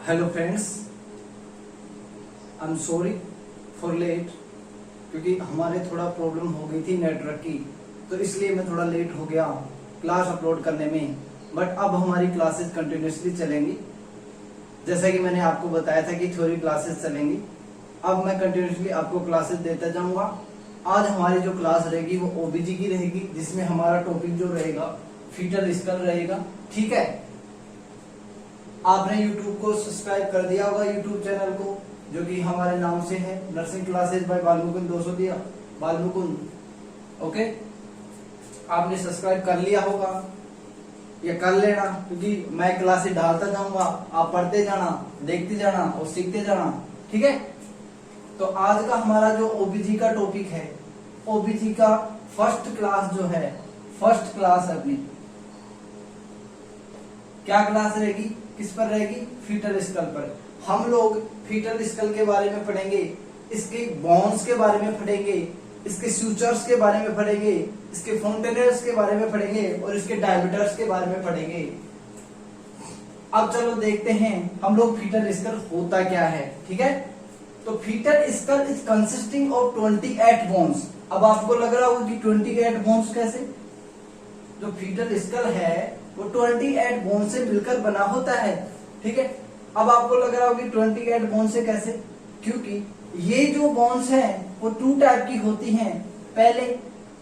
Hello friends, I am sorry for late, क्योंकि हमारे थोड़ा प्रॉब्लम हो गई थी नेटवर्क की, तो इसलिए मैं थोड़ा लेट हो गया क्लास अपलोड करने में। बट अब हमारी क्लासेस कंटिन्यूसली चलेंगी। जैसा कि मैंने आपको बताया था कि थ्योरी क्लासेस चलेंगी, अब मैं कंटिन्यूसली आपको क्लासेस देता जाऊंगा। आज हमारी जो क्लास रहेगी वो ओबीजी की रहेगी, जिसमें हमारा टॉपिक जो रहेगा फीटल स्कल रहेगा। ठीक है, आपने YouTube को सब्सक्राइब कर दिया होगा, YouTube चैनल को, जो कि हमारे नाम से है, नर्सिंग क्लासेस बाय बालमुकुंद 200 दिया बालमुकुंद। ओके, आपने सब्सक्राइब कर लिया होगा या कर लेना, क्योंकि मैं क्लासेस डालता जाऊंगा, आप पढ़ते जाना, देखते जाना और सीखते जाना। ठीक है, तो आज का हमारा जो ओबीजी का टॉपिक है, ओबीजी का फर्स्ट क्लास जो है, फर्स्ट क्लास अपनी क्या क्लास रहेगी, किस पर रहेगी? फीटल स्कल पर। हम लोग फीटल स्कल के बारे में पढ़ेंगे, इसके बोन्स के बारे में पढ़ेंगे, इसके सूचर्स के बारे में पढ़ेंगे, इसके फोंटेनर्स के बारे में पढ़ेंगे और इसके डायमीटर्स के बारे में पढ़ेंगे। अब चलो देखते हैं हम लोग फीटल स्कल होता क्या है। ठीक है, तो fetal skull is consisting of 28 bones. अब आपको लग रहा होगा कि 28 बोन्स कैसे? जो फीटल स्कल है वो 28 बोन से मिलकर बना होता है। ठीक है, अब आपको लग रहा होगा कि 28 बोन से कैसे? क्योंकि ये जो बोन्स हैं वो 2 टाइप की होती हैं। पहले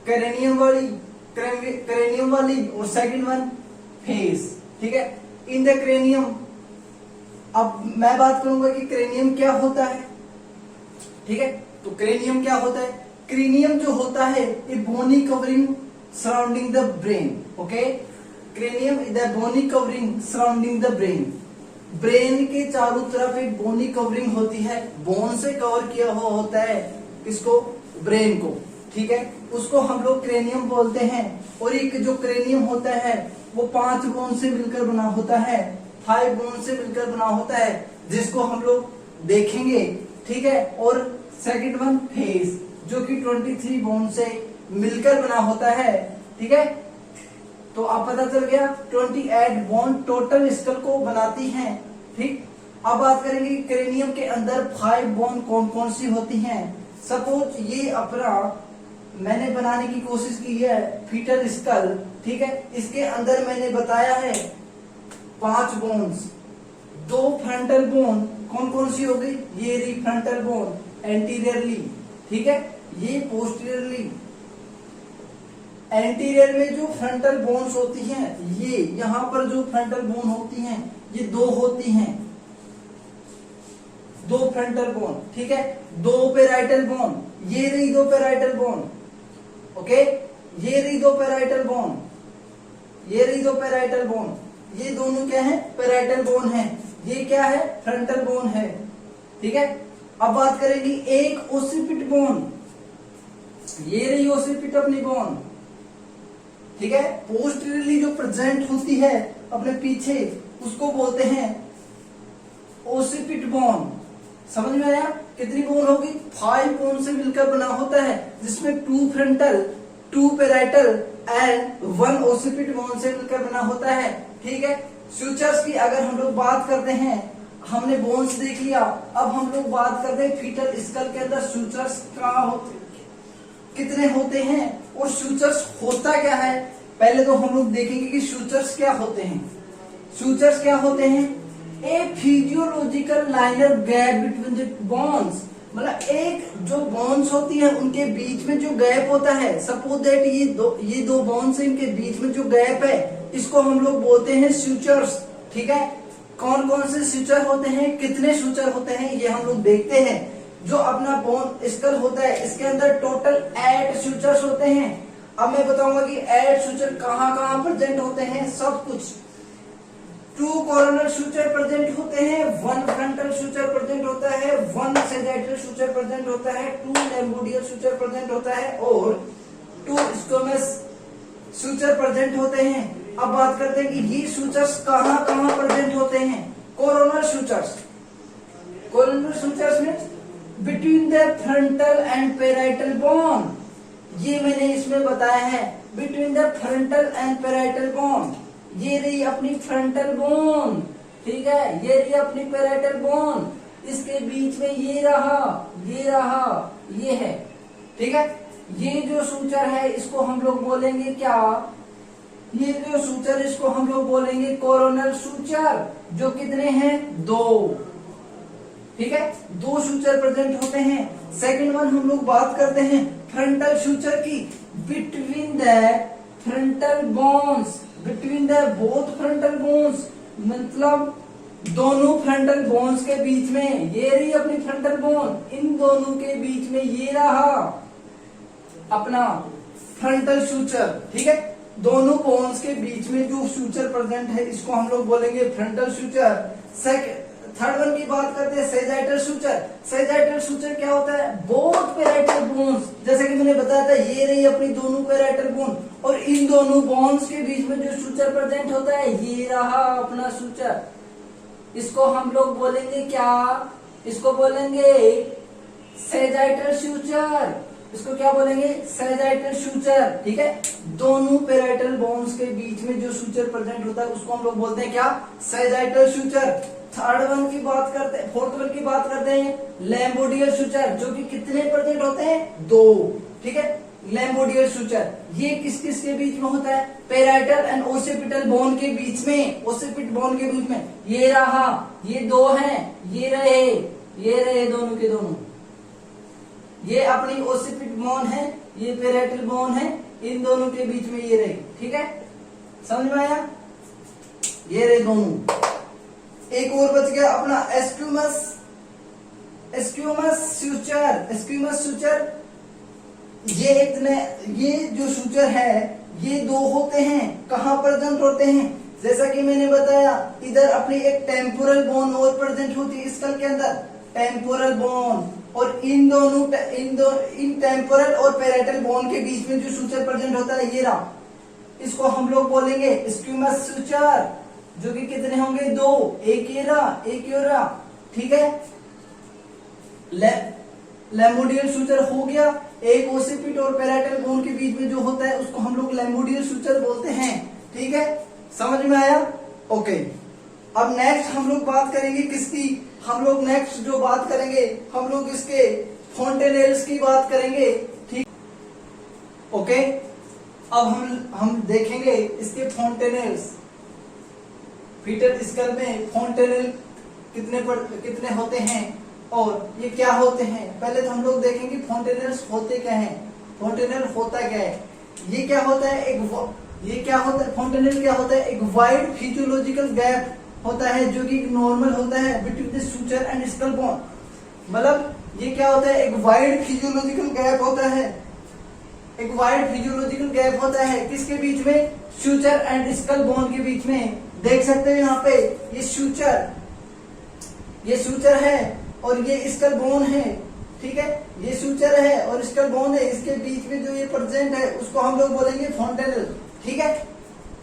क्रेनियम वाली और सेकंड वन फेस। ठीक है, इन द क्रेनियम, अब मैं बात करूंगा कि क्रेनियम क्या होता है। ठीक है, तो क्रेनियम क्या होता है? क्रेनियम जो होता है a bony covering surrounding the brain. Okay, cranium is the bony covering surrounding the brain. Brain के चारों तरफ एक बोनी कवरिंग होती है, बोन से कवर किया हुआ होता है किसको? ब्रेन को। ठीक है, उसको हम लोग क्रेनियम बोलते हैं। और एक जो क्रेनियम होता है वो 5 बोन से मिलकर बना होता है, 5 बोन से मिलकर बना होता है, जिसको हम लोग देखेंगे। ठीक है, और सेकंड वन फेस, जो कि 23 बोन से मिलकर बना होता है। ठीक है, तो आप पता चल गया 28 बोन टोटल स्कल को बनाती हैं। ठीक, अब बात करेंगे क्रेनियम के अंदर 5 बोन कौन कौन सी होती हैं। सपोज ये अपना मैंने बनाने की कोशिश की है फीटल स्कल। ठीक है, इसके अंदर मैंने बताया है 5 बोन्स, 2 फ्रंटल बोन कौन कौन सी हो गई? ये रही फ्रंटल बोन एंटीरियरली। ठीक है, ये पोस्टीरियरली। एंटीरियर में जो फ्रंटल बोन्स होती हैं, ये यहां पर जो फ्रंटल बोन होती हैं ये 2 होती हैं, 2 फ्रंटल बोन। ठीक है, 2 पेराइटल बोन, ये रही 2 पेराइटल बोन। ओके, ये रही 2 पेराइटल बोन, ये रही 2 पेराइटल बोन। ये दोनों क्या है? पेराइटल बोन है। ये क्या है? फ्रंटल बोन है। ठीक है, अब बात करेंगे एक ओसिपिट बोन, ये रही ओसिपिट अपनी बोन। ठीक है, पोस्टीरियरली जो प्रेजेंट होती है अपने पीछे, उसको बोलते हैं ओसिपिट बोन। समझ में आया? कितनी बोन होगी? 5 बोन से मिलकर बना होता है, जिसमें 2 फ्रंटल, 2 पेराइटल एंड 1 ओसिपिट बोन से मिलकर बना होता है। ठीक है, सूचर्स की अगर हम लोग बात करते हैं, हमने बोन्स देख लिया, अब हम लोग बात करते हैं फीटल स्कल के अंदर सूचर्स कहाँ होते, कितने होते हैं और सूचर्स होता क्या है। पहले तो हम लोग देखेंगे कि सूचर्स क्या होते हैं। सूचर्स क्या होते हैं? A physiological linear gap between the bones, मतलब एक जो बोन्स होती है उनके बीच में जो गैप होता है। सपोज दैट ये दो बोन्स है, इनके बीच में जो गैप है इसको हम लोग बोलते हैं सूचर्स। ठीक है, कौन कौन से सूचर होते हैं, कितने सूचर होते हैं, ये हम लोग देखते हैं। जो अपना बोन स्कल होता है इसके अंदर टोटल 8 सूचर्स होते हैं। अब मैं बताऊंगा कि 8 सूचर कहाँ कहाँ प्रेजेंट होते हैं, सब कुछ। 2 कॉर्नर सूचर प्रेजेंट होते हैं, 1 फ्रंटल सूचर प्रेजेंट होता है, 1 सैजिटल सूचर प्रेजेंट होता है, 2 लैम्बोडियल सूचर प्रेजेंट होता है और 2 स्क्वैमस सूचर प्रेजेंट होते हैं। अब बात करते हैं कि ये सूचर्स कहाँ कहाँ प्रेजेंट होते हैं। कोरोनर सूचर्स, कोरोनर सूचर्स में between the frontal and parietal bone, ये मैंने इसमें बताया है, between the frontal and parietal bone. ये रही अपनी फ्रंटल बोन, ठीक है, ये रही अपनी पैराइटल बोन, इसके बीच में ये रहा, ये है, ठीक है। ये जो सूचर है इसको हम लोग बोलेंगे क्या, ये जो सूचर इसको हम लोग बोलेंगे कोरोनल सूचर, जो कितने हैं, 2, ठीक है, 2 सूचर प्रेजेंट होते हैं। सेकंड वन हम लोग बात करते हैं फ्रंटल सूचर की, between the frontal bones, between the both frontal bones, मतलब दोनों फ्रंटल बोन्स के बीच में, ये रही अपनी फ्रंटल बोन, इन दोनों के बीच में ये रहा अपना फ्रंटल सूचर, ठीक है। दोनों बोन्स के बीच में जो सूचर प्रेजेंट है इसको हम लोग बोलेंगे फ्रंटल सूचर। थर्ड वन की बात करते हैं सेजाइटल सूचर। सेजाइटल सूचर क्या होता है, बोथ पैराइटल बोन्स, जैसे कि मैंने बताया था, ये रही अपनी दोनों पैराइटल बोन, और इन दोनों बोन्स के बीच में जो सूचर प्रेजेंट होता है ये रहा अपना सूचर, इसको हम लोग बोलेंगे क्या, इसको बोलेंगे सेजाइटल सूचर, इसको क्या बोलेंगे, सेजाइटल सूचर, ठीक है। दोनों पैराइटल बोन्स के बीच में जो सूचर प्रेजेंट होता है उसको हम लोग बोलते हैं क्या, सेजाइटल सूचर। थर्ड वन की बात करते हैं, फोर्थ वन की बात करते हैं लैम्बोडियल सूचर, जो कि कितने प्रेजेंट होते हैं, 2, ठीक है। लैम्बोडियल सूचर ये किस किस के बीच में होता है, पैराइटल एंड ओसिपिटल बोन के बीच में, ओसिपिट बोन के बीच में, ये रहा, ये 2 हैं, ये रहे दोनों के दोनों, ये अपनी ओसिपिट बोन है, ये पैराइटल बोन है, इन दोनों के बीच में ये रहे, ठीक है, समझ में आया, ये रहे दोनों। एक और बच गया अपना एस्क्यूमस सूचर, ये जो सूचर है ये 2 होते हैं, कहाँ प्रेजेंट होते हैं, जैसा कि मैंने बताया, इधर अपनी एक टेम्पोरल बोन और प्रेजेंट होती है स्कल के अंदर, टेम्पोरल बोन, और इन टेम्पोरल और पैराइटल बोन के बीच में जो सूचर प्रेजेंट होता है ये रहा, इसको हम लोग बोलेंगे स्क्यूमस सूचर, जो कि कितने होंगे, 2, एक ये रहा, ठीक है। लैम्बोडियल सूचर हो गया, एक ओसिपिट और पैराइटल बोन के बीच में जो होता है उसको हम लोग लैम्बोडियल सूचर बोलते हैं, ठीक है, समझ में आया, ओके। अब नेक्स्ट हम लोग बात करेंगे किसकी, हम लोग नेक्स्ट जो बात करेंगे हम लोग इसके फोंटेनेल्स की बात करेंगे, ठीक, ओके। अब हम देखेंगे इसके फोंटेनेल्स, फीटल स्कल में फोंटेनेल कितने होते हैं और ये क्या होते हैं। पहले तो हम लोग देखेंगे फोंटेनेल्स होते क्या हैं, फोंटेनेल होता क्या है, ये क्या होता है, फोंटेनेल क्या होता है, एक वाइड फिजियोलॉजिकल गैप होता है जो कि नॉर्मल होता है between the suture and skull bone, मतलब ये क्या होता है, एक वाइड फिजियोलॉजिकल गैप होता है, किसके बीच में, सूचर एंड स्कल बोन के बीच में। देख सकते हैं यहाँ पे ये सूचर है और ये स्कल बोन है, ठीक है, ये सूचर है और स्कल बोन है, इसके बीच में जो ये प्रेजेंट है उसको हम लोग बोलेंगे फोंटेनेल, ठीक है।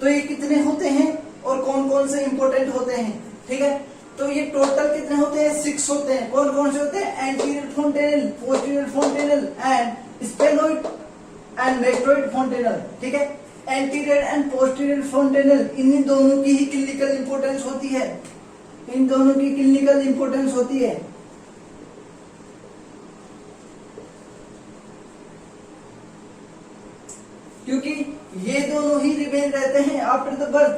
तो ये कितने होते हैं और कौन कौन से इंपॉर्टेंट होते हैं, ठीक है। तो ये टोटल कितने होते हैं, 6 होते हैं। कौन कौन से होते हैं, anterior fontanelle, posterior fontanelle and sphenoid and mastoid fontanelle, ठीक है। एंटीरियर एंड पोस्टीरियर फोंटेनेल, इन दोनों की ही क्लिनिकल इंपोर्टेंस होती है, क्योंकि ये दोनों ही रिमेन रहते हैं आफ्टर द बर्थ,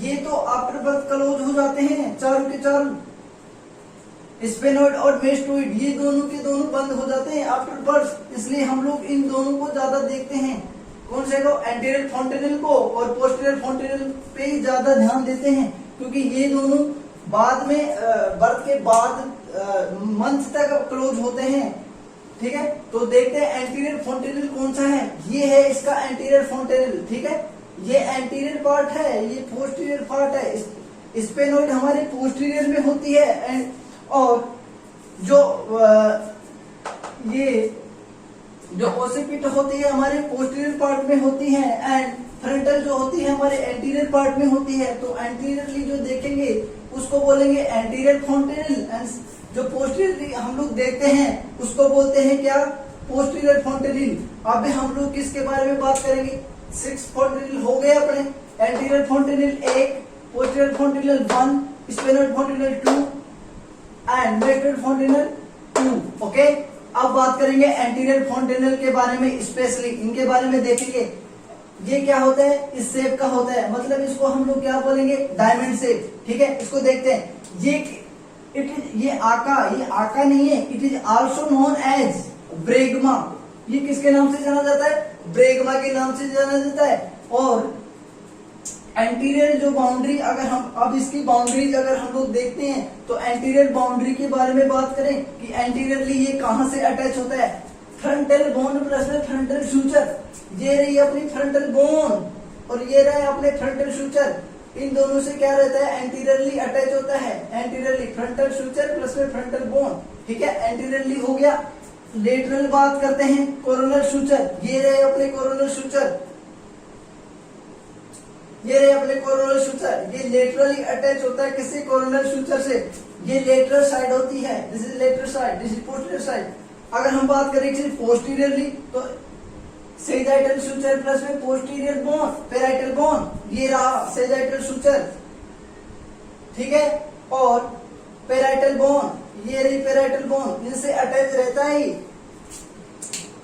ये तो आफ्टर बर्थ क्लोज हो जाते हैं चारों के चारों, स्पेनोइड और मेस्टोइड ये दोनों के दोनों बंद हो जाते हैं आफ्टर बर्थ, इसलिए हम लोग इन दोनों को ज्यादा देखते हैं, कौन से को, एंटीरियर फोंटेनेल को और पोस्टीरियर फोंटेनेल पे ही ज्यादा ध्यान देते हैं, क्योंकि ये दोनों बाद में बर्थ के बाद मंथ तक क्लोज होते हैं, ठीक है। तो देखते हैं एंटीरियर फोंटेनेल कौन सा है, ये है इसका एंटीरियर फोंटेनेल, ठीक है, ये एंटीरियर पार्ट है, ये पोस्टीरियर पार्ट है, स्पेनोइड हमारे पोस्टीरियर में होती है, और जो ओसिपिट होती है हमारे पोस्टीरियर पार्ट में होती है, एंड फ्रंटल जो होती है हमारे एंटीरियर पार्ट में होती है। तो एंटीरियरली जो देखेंगे उसको बोलेंगे एंटीरियर फोंटेनेल, एंड जो पोस्टीरियरली हम लोग देखते हैं उसको बोलते हैं क्या, पोस्टीरियर फोंटेनेल। अभी हम लोग किसके बारे में बात करेंगे, 6 फोंटेनेल हो गए अपने, anterior fontanelle 1, posterior fontanelle 1, sphenoid fontanelle 2 and mastoid fontanelle 2। Okay, अब बात करेंगे एंटीरियर fontanelle के बारे में, स्पेशली इनके बारे में देखेंगे। ये क्या होता है, इस शेप का होता है, मतलब इसको हम लोग क्या बोलेंगे, डायमंड शेप। ठीक है, इसको देखते हैं। ये आका नहीं है, it is also known as bregma. ये किसके नाम से जाना जाता है, ब्रेगमा के नाम से जाना जाता है। और एंटीरियर जो बाउंड्री, अगर हम अब इसकी बाउंड्रीज अगर हम लोग देखते हैं तो एंटीरियर बाउंड्री के बारे में बात करें कि एंटीरियरली ये कहां से अटैच होता है, फ्रंटल बोन प्लस में फ्रंटल सूचर। ये रही अपनी फ्रंटल बोन और ये रहे अपने फ्रंटल सूचर, इन दोनों से क्या रहता है, एंटीरियरली अटैच होता है। एंटीरियरली फ्रंटल सूचर प्लस में फ्रंटल बोन। ठीक है, एंटीरियरली हो गया। लेटरल बात करते हैं, कोरोनल सूचर। ये रहे अपने कोरोनल सूचर, ये रहे अपने कोरोनल सूचर। ये लेटरली अटैच होता है किसी कोरोनल सूचर से। ये लेटरल साइड होती है, this is lateral side, this is posterior side. अगर हम बात करें सिर्फ पोस्टीरियरली तो सेजाइटल सूचर प्लस में पोस्टीरियर बोन, पेराइटल बोन। ये रहा सेजाइटल सूचर। ठीक है, और पेराइटल बोन, ये रही पेराइटल बोन, इनसे अटैच रहता है।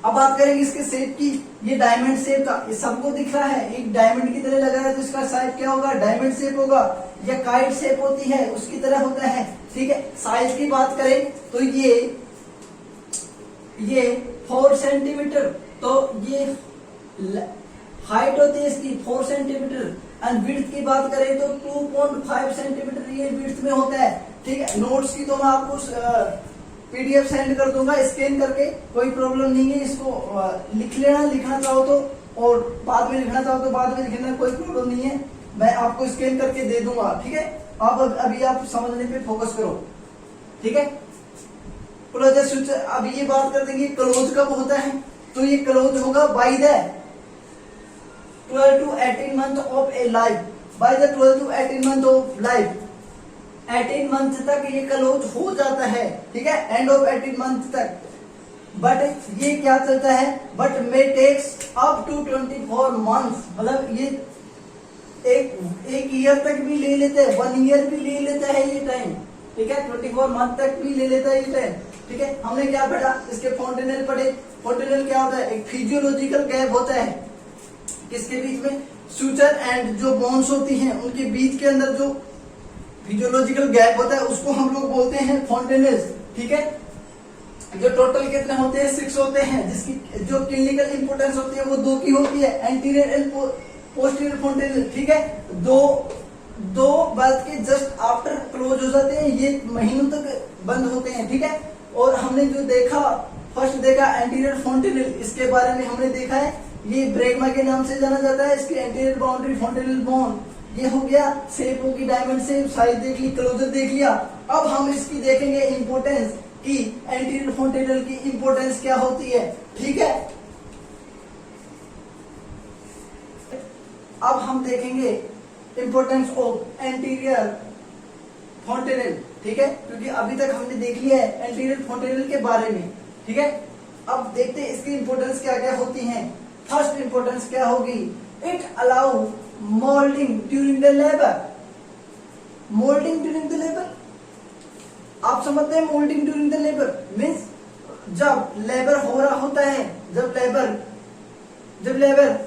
अब बात करेंगे इसके शेप की, ये डायमंड शेप का, ये सबको दिख रहा है, एक डायमंड की तरह लगा है, तो इसका साइज क्या होगा, डायमंड शेप होगा। या काइट शेप होती है उसकी तरह होता है। ठीक है, साइज की बात करें तो ये 4 सेंटीमीटर, तो ये हाइट होती है इसकी 4 सेंटीमीटर। एंड विड्थ की बात करें तो 2.5 सेंटीमीटर ये विड्थ में होता है। ठीक है, नोट्स की तो मैं आपको पीडीएफ सेंड कर दूंगा स्कैन करके, कोई प्रॉब्लम नहीं है। इसको लिख लेना, लिखना चाहो तो, और बाद में लिखना चाहो तो बाद में लिखना, कोई प्रॉब्लम नहीं है। मैं आपको स्कैन करके दे दूंगा। ठीक है, आप अभी आप समझने पे फोकस करो। ठीक है, क्लोजर सूचर। अब ये बात कर देंगे क्लोज कब होता है, तो ये क्लोज होगा by the 12 to 18 month of a life, by the 12 to 18 month of लाइफ। 18 मंथ तक ये क्लोज हो जाता है। ठीक है, एंड ऑफ 18 मंथ तक। बट ये क्या चलता है, but may takes up to 24 month, मतलब ये एक ईयर तक भी ले लेते हैं, 1 ईयर भी ले लेता है ये टाइम। ठीक है, 24 मंथ तक भी ले लेता है ये टाइम। ठीक है, हमने क्या पढ़ा, इसके fontanelle पढ़े। fontanelle क्या होता है, एक फिजियोलॉजिकल गैप होता है किसके बीच में, सूचर एंड जो बोन्स होती हैं उनके बीच के अंदर जो फिजियोलॉजिकल गैप होता है उसको हम लोग बोलते हैं fontanelles। ठीक है, जो टोटल कितने होते हैं, 6 होते हैं, जिसकी जो क्लिनिकल इंपोर्टेंस होती है वो 2 की होती है, एंटीरियर एंड पोस्टीरियर fontanelle। ठीक है, दो बर्थ के जस्ट आफ्टर क्लोज हो जाते हैं, ये महीनों तक बंद होते हैं। ठीक है, और हमने जो देखा, फर्स्ट देखा एंटीरियर fontanelle, इसके बारे में हमने देखा है, ये ब्रेगमा के नाम से जाना जाता है। इसकी एंटीरियर बाउंड्री fontanelle बोन, ये हो गया। शेप होगी डायमंड शेप, साइज देख ली, क्लोजर देख लिया। अब हम इसकी देखेंगे इंपोर्टेंस की, एंटीरियर fontanelle की इंपोर्टेंस क्या होती है। ठीक है, अब हम देखेंगे इंपोर्टेंस ऑफ एंटीरियर fontanelle। ठीक है, क्योंकि अभी तक हमने देख लिया है एंटीरियर fontanelle के बारे में। ठीक है, अब देखते हैं इसकी इंपोर्टेंस क्या क्या होती है। फर्स्ट इंपोर्टेंस क्या होगी, it allow moulding during the labour. Moulding during the labour, आप समझते हैं moulding during the labour means जब लेबर हो रहा होता है, जब लेबर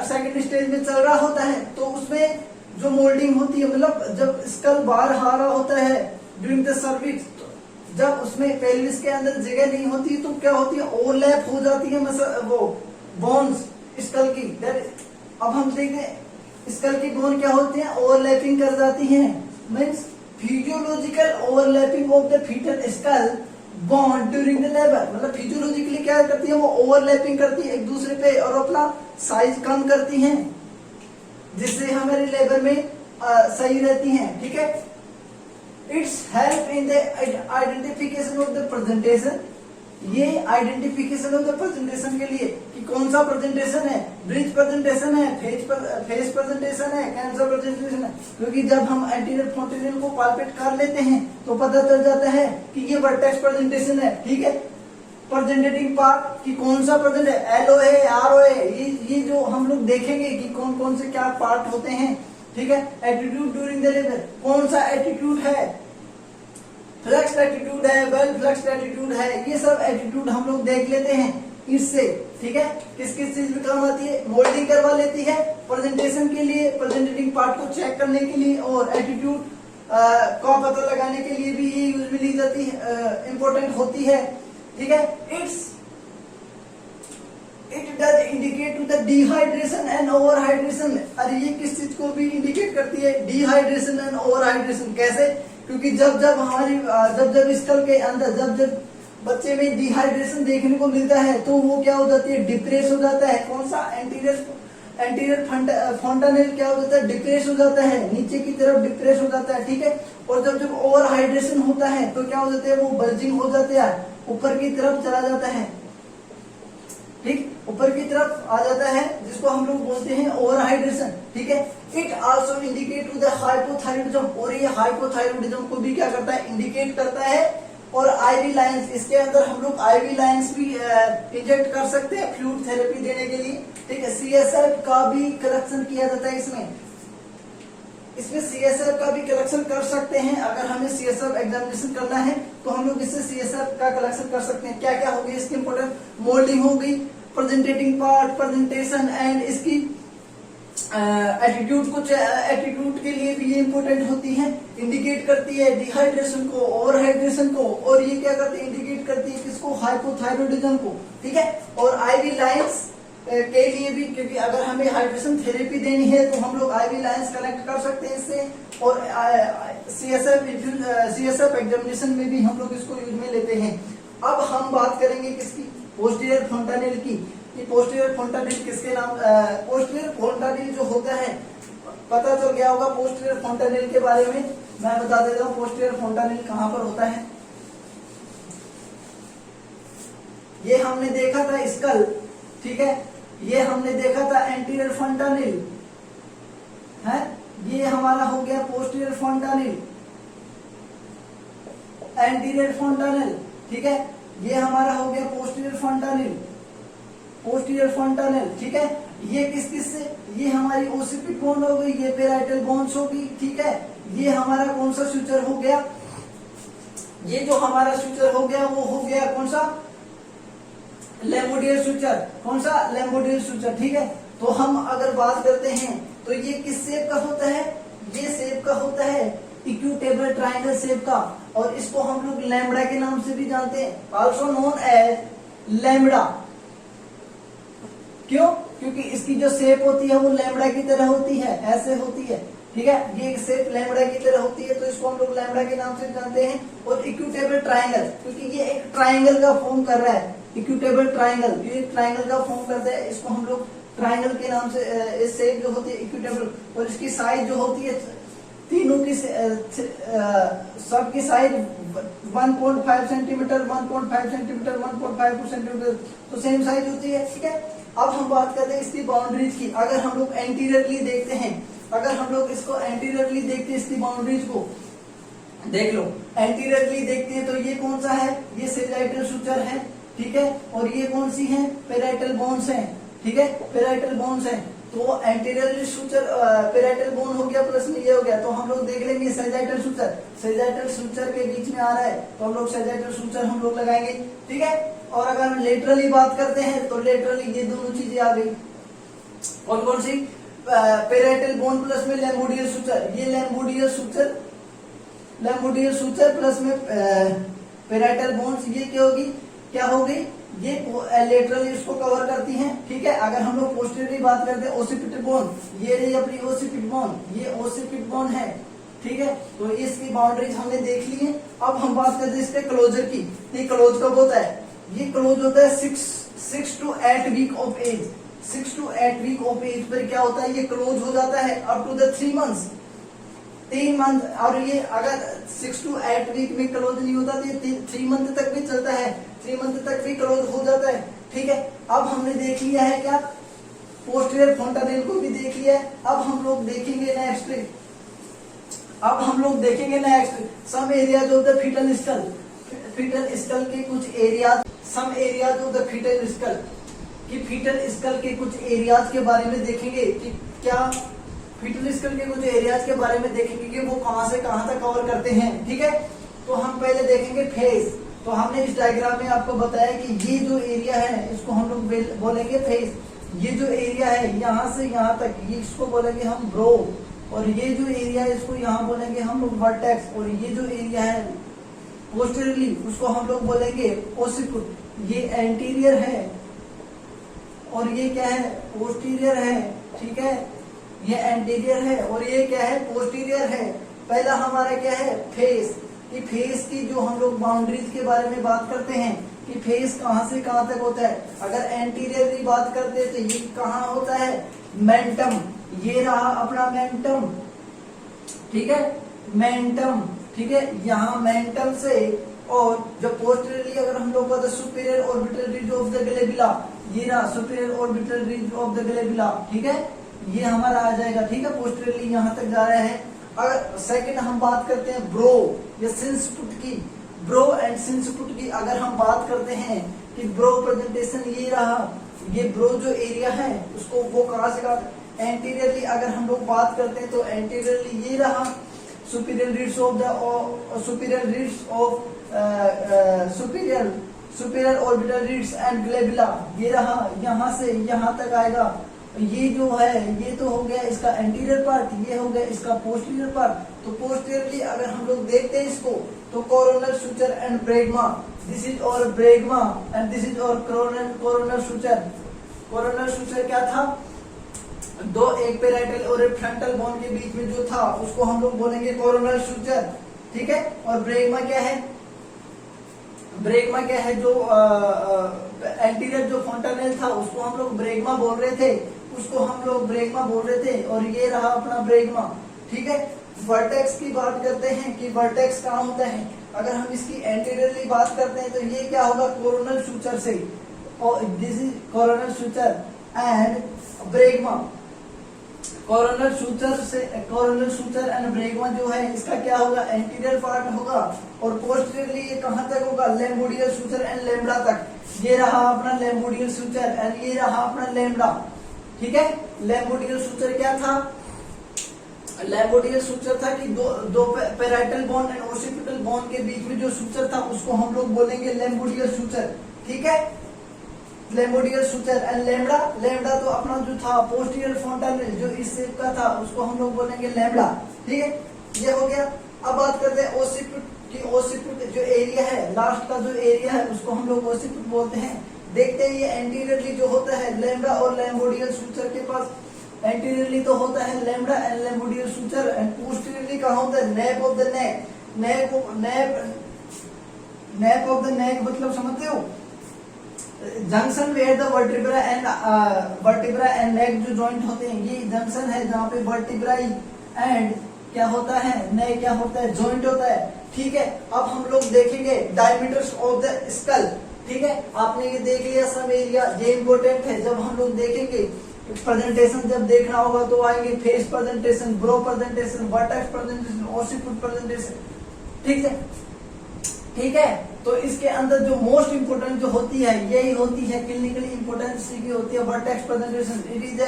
सेकेंड स्टेज में चल रहा होता है तो उसमें जो मोल्डिंग होती है, मतलब जब स्कल बाहर आ रहा होता है ड्यूरिंग द सर्विक्स, जब उसमें पेल्विस के अंदर जगह नहीं होती तो क्या होती है, ओवरलैप हो जाती है वो बोन्स स्कल की। अब हम देखते हैं स्कल की बोन क्या होती है, ओवरलैपिंग कर जाती है, means physiological overlapping of the fetal skull bone during the labour. मतलब फिजियोलॉजिकली क्या करती है, वो ओवरलैपिंग करती है एक दूसरे पे और अपना साइज कम करती हैं, जिससे हमारे लेबर में सही रहती हैं। ठीक है, it's help in the identification of the presentation. ये आइडेंटिफिकेशन ऑफ द प्रेजेंटेशन के लिए कि कौन सा प्रेजेंटेशन है, ब्रिज प्रेजेंटेशन है, फेस प्रेजेंटेशन है, कैंसर प्रेजेंटेशन है। क्योंकि जब हम एंटीरियर fontanelle को पाल्पेट कर लेते हैं तो पता चल जाता है कि ये वर्टेक्स प्रेजेंटेशन है। ठीक है, प्रेजेंटेटिंग पार्ट कि कौन सा प्रेजेंट है, एलओ है, आरओ है, ये जो हम लोग देखेंगे कि कौन कौन से क्या पार्ट होते हैं, ठीक है। एटीट्यूड ड्यूरिंग द लेबर, कौन सा एटीट्यूड है, फ्लेक्स्ड एटीट्यूड है, वेल फ्लेक्स्ड एटीट्यूड है, ये सब एटीट्यूड हम लोग देख लेते हैं इससे, ठीक है। किस किस चीज में काम आती है, मोल्डिंग करवा लेती है प्रेजेंटेशन के लिए, प्रेजेंटेटिंग पार्ट को चेक करने के लिए, और एटीट्यूड का पता लगाने के लिए भी ये यूज में ली जाती है, इंपॉर्टेंट होती है, ठीक है। It does indicate to the dehydration and overhydration. अरे ये किस चीज को भी इंडिकेट करती है, डिहाइड्रेशन एंड ओवरहाइड्रेशन। कैसे, क्योंकि जब जब स्कल के अंदर जब बच्चे में डिहाइड्रेशन देखने को मिलता है तो वो क्या हो जाती है, डिप्रेस हो जाता है। कौन सा, एंटीरियर फॉन्टानेल क्या हो जाता है, डिप्रेस हो जाता है, नीचे की तरफ डिप्रेस हो जाता है, ठीक है। और जब ओवर हाइड्रेशन होता है तो क्या हो जाता है, वो बल्जिंग हो जाता है, ऊपर की तरफ चला जाता है, ठीक, ऊपर की तरफ आ जाता है, जिसको हम लोग बोलते हैं ओवर हाइड्रेशन, ठीक है। It also indicate to the hypothyroidism, और ये हाइपोथायरॉइडिज्म को भी क्या करता है, इंडिकेट करता है। और आईवी लाइंस, इसके अंदर हम लोग आईवी लाइंस भी इंजेक्ट कर सकते हैं फ्लूइड थेरेपी देने के लिए, ठीक है। सीएसएफ का भी कलेक्शन किया जाता है इसमें सीएसएफ का भी कलेक्शन कर सकते हैं। अगर हमें सीएसएफ एग्जामिनेशन करना है तो हम लोग इससे सीएसएफ का कलेक्शन कर सकते हैं। क्या क्या हो गई इसकी इंपोर्टेंट, मोल्डिंग हो गई, प्रेजेंटेटिंग पार्ट, प्रेजेंटेशन एंड इसकी एटीट्यूड, कुछ एटीट्यूड के लिए भी ये इंपॉर्टेंट होती है, इंडिकेट करती है डिहाइड्रेशन को, ओवरहाइड्रेशन को, और ये क्या करती है, इंडिकेट करती है किसको, हाइपोथायरॉइडिज्म को, ठीक है। और आईवी लाइंस के लिए भी, क्योंकि अगर हमें हाइड्रेशन थेरेपी देनी है तो हम लोग आईवी लाइंस कलेक्ट कर सकते हैं इससे, और सीएसएफ एग्जामिनेशन में भी हम लोग इसको यूज में लेते हैं। अब हम बात करेंगे किसकी, पोस्टीरियर फॉन्टानेल की। पोस्टीरियर फॉन्टानेल किसके नाम, पोस्टीरियर फॉन्टानेल जो होता है, पता चल गया होगा पोस्टीरियर फॉन्टानेल के बारे में, मैं बता देता हूँ पोस्टीरियर फॉन्टानेल कहाँ पर होता है। ये हमने देखा था स्कल, ठीक है, ये हमने देखा था एंटीरियर फॉन्टानेल है, ये हमारा हो गया पोस्टीरियर फॉन्टानेल, एंटीरियर फॉन्टानेल, ठीक है। ये हमारा हो गया पोस्टीरियर फॉन्टानेल, पोस्टीरियर फॉन्टानेल, ठीक है। ये किस किस से, ये हमारी ओसिपिट बोन हो गई, ये पेराइटल बोन्स होगी, ठीक है। ये हमारा कौन सा सूचर हो गया, ये जो हमारा सूचर हो गया वो हो गया कौन सा, लेमोडियल सूचर, कौन सा, लेमोडियल सूचर, ठीक है। तो हम अगर बात करते हैं तो ये किस शेप का होता है, ये शेप का होता है इक्विटेबल ट्रायंगल शेप का, और इसको हम लोग लैम्बडा के नाम से भी जानते हैं, आल्सो नोन एज लैम्बडा। क्यों, क्योंकि इसकी जो शेप होती है वो लैम्बडा की तरह होती है, ऐसे होती है, ठीक है। ये शेप लैम्बडा की तरह होती है तो इसको हम लोग लैम्बडा के नाम से जानते हैं। और इक्विटेबल ट्रायंगल, क्योंकि ये एक ट्रायंगल का फॉर्म कर रहा है, इक्विटेबल ट्रायंगल, ये ट्रायंगल का फॉर्म करता है, इसको हम लोग ट्रायंगल के नाम से, इस शेप जो होती है इक्विटेबल, और इसकी साइज जो होती है तीनों की सबकी साइज 1.5 सेंटीमीटर, 1.5 सेंटीमीटर, 1.5 सेंटीमीटर, तो सेम साइज होती है, ठीक है। अब हम बात करते हैं इसकी बाउंड्रीज की। अगर हम लोग एंटीरियरली देखते हैं, अगर हम लोग इसको एंटीरियरली देखते हैं, इसकी बाउंड्रीज को देख लो, एंटीरियरली देखते हैं तो ये कौन सा है, ये सेजाइटल सूचर है, ठीक है। और ये कौन सी है, पेराइटल बोन्स है, ठीक है, पेराइटल बोन्स है। तो एंटीरियर सूचर, पेराइटल बोन हो गया, प्लस में ये हो गया, तो हम लोग देख लेंगे सेजाइटल सूचर, सेजाइटल सूचर के बीच में आ रहा है तो हम लोग सेजाइटल सूचर हम लोग लगाएंगे, ठीक है। और अगर हम लेटरली बात करते हैं तो लेटरली ये दोनों चीजें आ गई, कौन कौन सी, पेराइटल बोन प्लस में लैम्बोडियल सूचर, ये लैम्बोडियल सूचर, लैम्बोडियल सूचर प्लस में पेराइटल बोन्स, ये क्या होगी, क्या हो गई, ये लेटरली इसको कवर करती हैं, ठीक है। अगर हम लोग पोस्टीरियरली बात करते हैं, ओसिपिट बोन, ये रही अपनी ओसिपिट बोन, ये ओसिपिट बोन है, ठीक है। तो इसकी बाउंड्रीज हमने देख ली है। अब हम बात करते हैं इसके क्लोजर की। ये क्लोज कब होता है, ये क्लोज होता है 6 to 8 week of age, 6 to 8 week of age पर क्या होता है, ये क्लोज हो जाता है up to the 3 months, 3 month. और ये अगर 6 to 8 वीक में क्लोज नहीं होता तो ये 3 मंथ तक भी चलता है, 3 मंथ तक भी क्लोज हो जाता है, ठीक है। अब हमने देख लिया है क्या, पोस्टीरियर फॉन्टानेल को भी देख लिया है। अब हम लोग देखेंगे next some areas of the fetal skull, fetal skull के कुछ area some areas of the fetal skull, कि फीटल स्कल के कुछ एरियाज के बारे में देखेंगे कि क्या फीटल स्कल के कुछ एरियाज के बारे में देखेंगे कि वो कहां से कहां तक कवर करते हैं। ठीक है, तो हम पहले देखेंगे फेस। तो हमने इस डायग्राम में आपको बताया कि ये जो एरिया है इसको हम लोग बोलेंगे फेस। ये जो एरिया है यहाँ से यहाँ तक, ये इसको बोलेंगे हम ब्रो, और ये जो एरिया है इसको यहाँ बोलेंगे हम लोग वर्टेक्स, और ये जो एरिया है पोस्टेरियरली उसको हम लोग बोलेंगे ओसिकुट। ये एंटीरियर है और ये क्या है, पोस्टीरियर है। ठीक है, ये एंटीरियर है और ये क्या है, पोस्टीरियर है। पहला हमारा क्या है, फेस। कि फेस की जो हम लोग बाउंड्रीज के बारे में बात करते हैं कि फेस कहां से कहां तक होता है। अगर एंटीरियर की बात करते हैं तो ये कहां होता है, मेंटम। ये रहा अपना मेंटम। ठीक है, मेंटम। ठीक है, यहाँ मेंटम से, और जब पोस्टेरियरली अगर हम लोग कहते हैं superior orbital ridge of the glabella, ये रहा superior orbital ridge of the glabella. ठीक है, ये हमारा आ जाएगा। ठीक है, पोस्टेरियरली यहाँ तक जा रहे हैं। अगर सेकंड हम बात करते हैं ब्रो या सिंसपुट की, ब्रो एंड सिंसपुट की अगर हम बात करते हैं कि ब्रो प्रेजेंटेशन ये रहा, ये ब्रो जो एरिया है उसको वो कहां से कहां, एंटीरियरली अगर हम लोग बात करते हैं तो एंटीरियरली ये रहा superior ridge of the superior ridge of superior orbital ridge and glabella. ये रहा, यहाँ से यहाँ तक आएगा। ये जो है ये तो हो गया इसका एंटीरियर पार्ट, ये हो गया इसका पोस्टीरियर पार्ट। तो पोस्टीरियरली अगर हम लोग देखते हैं इसको तो coronal suture and bregma, this is our bregma and this is our coronal suture. Coronal suture क्या था, दो एक पेराइटल और एक फ्रंटल बोन के बीच में जो था उसको हम लोग बोलेंगे कोरोनल सुचर। ठीक है, और ब्रेगमा क्या है, ब्रेगमा क्या है, जो एंटीरियर जो फोंटानेल था उसको हम लोग ब्रेगमा बोल रहे थे, उसको हम लोग ब्रेगमा बोल रहे थे, और ये रहा अपना ब्रेगमा। ठीक है, वर्टेक्स की बात करते हैं कि वर्टेक्स कहाँ होता है। अगर हम इसकी एंटीरियरली बात करते हैं तो ये क्या होगा, कोरोनल सुचर से, और this is coronal suture and bregma. Coronal suture and bregma जो है इसका क्या होगा, एंटीरियर पार्ट होगा, और पोस्टीरियरली ये कहां तक होगा, लेम्बोडियल सुचर एंड लेम्बडा तक। ये रहा अपना लेम्बोडियल सुचर एंड ये रहा अपना लेम्बडा। ठीक है, लेम्बोडियल सुचर क्या था, लेम्बोडियल सुचर था कि दो parietal bone and occipital bone के बीच में जो सुचर था उसको हम लोग बोलेंगे लेम्बोडियल सुचर। ठीक है, लेम्बोडियल सुचर एंड लेम्बडा। लेम्बडा तो अपना जो था पोस्टीरियर फोंटानेल जो इस शेप का था उसको हम लोग बोलेंगे लेम्बडा। ठीक है, ये हो गया। अब बात करते हैं ओसिपिट की। ओसिपिट जो एरिया है, लास्ट का जो एरिया है उसको हम लोग ओसिपिट बोलते हैं। देखते हैं ये एंटीरियरली जो होता है लेम्बडा और लेम्बोडियल सुचर के पास, एंटीरियरली तो होता है lambda and lambdoidal suture, and posteriorly कहां होता है, nape of the neck. Nape of the neck मतलब समझते हो, junction where the vertebra and neck जो जॉइंट होते हैं, ये जंक्शन है जहाँ पे वर्टिब्राई एंड क्या होता है, नेक क्या होता है, जॉइंट होता है। ठीक है, अब हम लोग देखेंगे डायमीटर्स ऑफ द स्कल। ठीक है, आपने ये देख लिया सब एरिया, ये इंपॉर्टेंट है। जब हम लोग देखेंगे प्रेजेंटेशन जब देखना होगा तो आएंगे face presentation, brow presentation, vertex presentation, occiput presentation. ठीक है, ठीक है, तो इसके अंदर जो मोस्ट इंपोर्टेंट जो होती है यही होती है क्लिनिकली इंपोर्टेंस की होती है vertex presentation. It is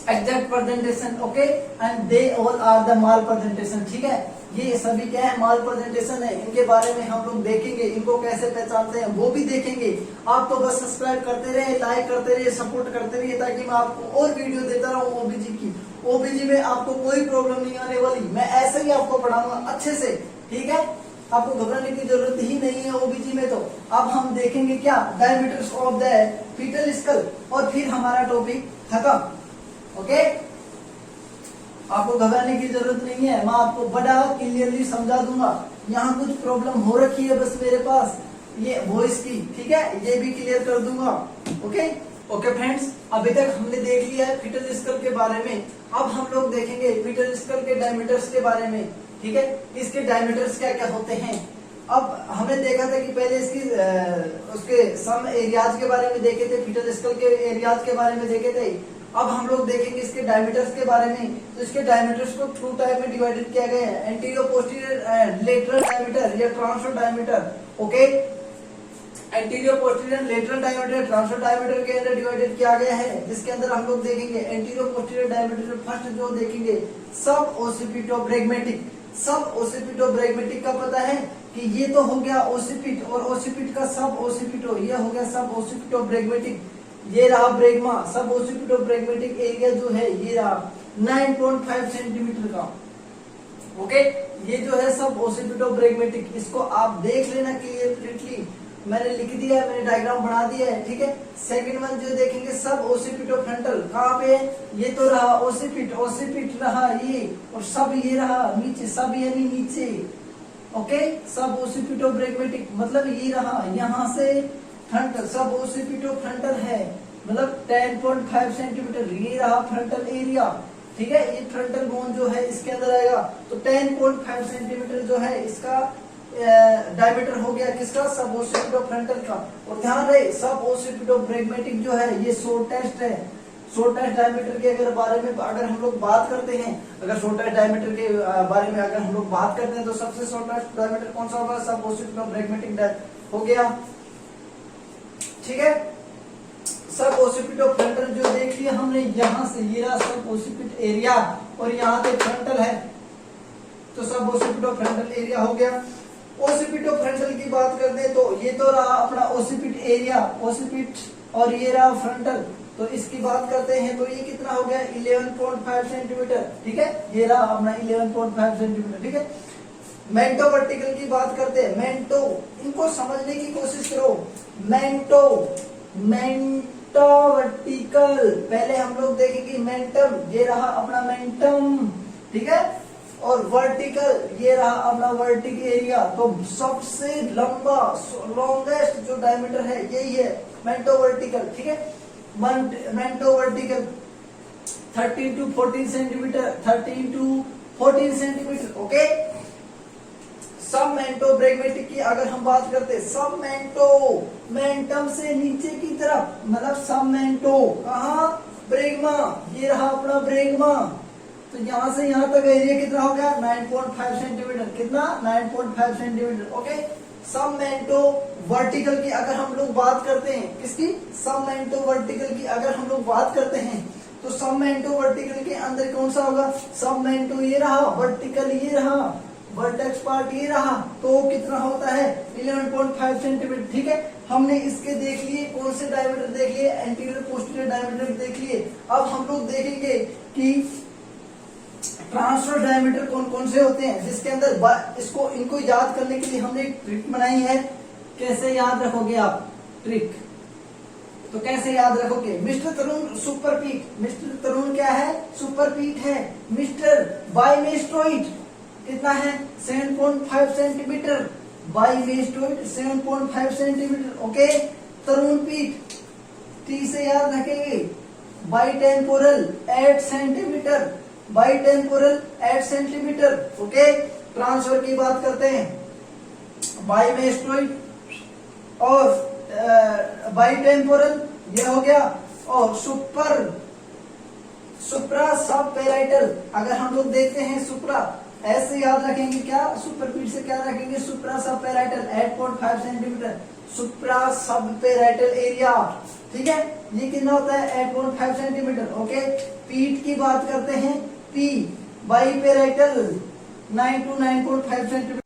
exact presentation, okay, and they all are the malpresentation. ठीक है, ये सभी क्या है, माल प्रेजेंटेशन है। इनके बारे में हम लोग देखेंगे, इनको कैसे पहचानते हैं वो भी देखेंगे। आप तो बस सब्सक्राइब करते रहे, लाइक करते रहिए, सपोर्ट करते रहिए, ताकि मैं आपको और वीडियो देता रहूं ओबीजी की। ओबीजी में आपको कोई प्रॉब्लम नहीं आने वाली, मैं ऐसे ही आपको पढ़ाऊंगा अच्छे से। ठीक है, आपको घबराने की जरूरत ही नहीं है ओबीजी में। तो अब हम देखेंगे क्या, diameters of the fetal skull, और फिर हमारा टॉपिक खत्म। ओके, आपको घबराने की जरूरत नहीं है, मैं आपको बड़ा क्लियरली समझा दूंगा। यहाँ कुछ प्रॉब्लम हो रखी है बस मेरे पास, ये वॉइस की, ठीक है, ये भी क्लियर कर दूंगा। ओके ओके फ्रेंड्स, अभी तक हमने देख लिया है फीटल स्कल के बारे में। अब हम लोग देखेंगे फीटल स्कल के डायमीटर्स के बारे में। ठीक है, इसके डायमीटर्स क्या क्या होते हैं। अब हमने देखा था कि पहले इसकी उसके सम एरियाज के बारे में देखे थे, फीटल स्कल के एरियाज के बारे में देखे थे। अब हम लोग देखेंगे इसके डायमीटर्स के बारे में। तो इसके डायमीटर्स को टू टाइप में डिवाइडेड किया गया है, anterior posterior and lateral diameter या transverse diameter. Okay, anterior posterior lateral diameter transverse diameter के अंदर डिवाइडेड किया गया है, जिसके अंदर हम लोग देखेंगे एंटीरियर पोस्टीरियर डायमीटर फर्स्ट जो देखेंगे सब ओसिपिटोब्रैगमेटिक। सब ओसिपिटोब्रैगमेटिक का पता है कि ये तो हो गया ओसिपिट, और ओसिपिट का सब ओसिपिटो, ये हो गया सब ओसिपिटोब्रैगमेटिक। ये रहा ब्रेगमा। सब ओसिपिटोब्रैगमेटिक एरिया जो है ये रहा 9.5 सेंटीमीटर का। ओके, ये जो है सब ओसिपिटोब्रैगमेटिक, इसको आप देख लेना क्लियरली, मैंने लिख दिया है, मैंने डायग्राम बना दिया है, ठीक है। सेकंड वन जो देखेंगे सब ओसिपिटोफ्रंटल, कहाँ पे है? ये तो रहा ओसिपिट, ओसिपिट रहा ये, और सब ये रहा नीचे, सब यानी नीचे। ओके, सब ओसिपिटोब्रैगमेटिक मतलब ये रहा यहाँ से फ्रंटल, सब ओसिपिटोफ्रंटल है मतलब 10.5 सेंटीमीटर, ये रहा फ्रंटल एरिया, ठीक है। ये फ्रंटल बोन जो है इसके अंदर आएगा, तो 10.5 सेंटीमीटर जो है इसका डायमीटर हो गया किसका? सब ओसिपिटोफ्रंटल का। और ध्यान रहे सब ओसिपिटोब्रैगमेटिक जो है ये शॉर्टेस्ट है। शॉर्टेस्ट डायमीटर के अगर बारे में अगर हम लोग बात करते हैं, अगर शॉर्टेस्ट डायमीटर के बारे में अगर हम लोग बात करते हैं तो सबसे शॉर्टेस्ट डायमीटर कौन सा होगा? सब ओसिपिटोब्रैगमेटिक हो गया, ठीक है। सब ओसिपिटोफ्रंटल जो देख लिया हमने, यहाँ से ये रहा सब ओसिपिट एरिया, और यहाँ पे फ्रंटल है, तो सब ओसिपिटोफ्रंटल एरिया हो गया। ओसिपिटोफ्रंटल की बात करते हैं तो ये तो रहा अपना ओसिपिट एरिया, ओसिपिट, और ये रहा फ्रंटल, तो इसकी बात करते हैं तो ये कितना हो गया? 11.5 सेंटीमीटर, ठीक है। ये रहा अपना 11.5 सेंटीमीटर, ठीक है। मेंटो वर्टिकल की बात करते हैं, मेंटो, इनको समझने की कोशिश करो। मेंटो, मेंटो वर्टिकल, पहले हम लोग देखेंगे मेंटम, ये रहा अपना मेंटम, ठीक है। और वर्टिकल, ये रहा अपना वर्टिक एरिया, तो सबसे लंबा लॉन्गेस्ट जो डायमीटर है यही है मेंटो वर्टिकल, ठीक है। Mentovertical 13 to 14 centimetre, 13 to 14 centimetre, okay. सब मेंटोब्रैगमेटिक की अगर हम बात करते हैं, सब मेंटो, मेंटम से नीचे की तरफ मतलब सब मेंटो, कहा? ब्रेगमा, ये रहा अपना ब्रेगमा, तो यहां से यहां तक एरिया कितना हो गया? 9.5 सेंटीमीटर, कितना? 9.5 सेंटीमीटर, ओके। सब मेंटो वर्टिकल की अगर हम लोग बात करते हैं, किसकी? सब मेंटो वर्टिकल की अगर हम लोग बात करते हैं तो सब मेंटो वर्टिकल के अंदर कौन सा होगा? सब मेंटो ये रहा, वर्टिकल ये रहा, वर्टेक्स पार्ट ये रहा, तो कितना होता है? 11.5 सेंटीमीटर, ठीक है। हमने इसके देख लिए कौन से डायमीटर देख लिए? एंटीरियर पोस्टीरियर डायमीटर देख लिए। अब हम लोग देखेंगे कि ट्रांसफर डायमीटर कौन कौन से होते हैं, जिसके अंदर इसको इनको याद करने के लिए हमने एक ट्रिक बनाई है। कैसे याद रखोगे आप ट्रिक? तो कैसे याद रखोगे? मिस्टर तरुण सुपर पीट, मिस्टर तरुण क्या है? सुपर पीट है। मिस्टर बाइमेस्टोइड कितना है? 7.5 सेंटीमीटर, बाइमेस्टोइड 7.5 सेंटीमीटर, ओके। तरुण पीट टी से याद रखेंगे। बाइटेम्पोरल 8 सेंटीमीटर, बाइटेम्पोरल 8 सेंटीमीटर, ओके। ट्रांसफर की बात करते हैं, बाइमेस्टोइड और बाइटेम्पोरल ये हो गया, और सुप्रा सब पेराइटल अगर हम लोग देखते हैं, सुप्रा ऐसे याद रखेंगे क्या? सुपर पीट से क्या रखेंगे? सुप्रा सब पेराइटल 8.5 सेंटीमीटर, सुप्रा सब पेराइटल एरिया, ठीक है। ये कितना होता है? 8.5 सेंटीमीटर, ओके। पीठ की बात करते हैं, P by parietal 9 to 9.5 centimetre.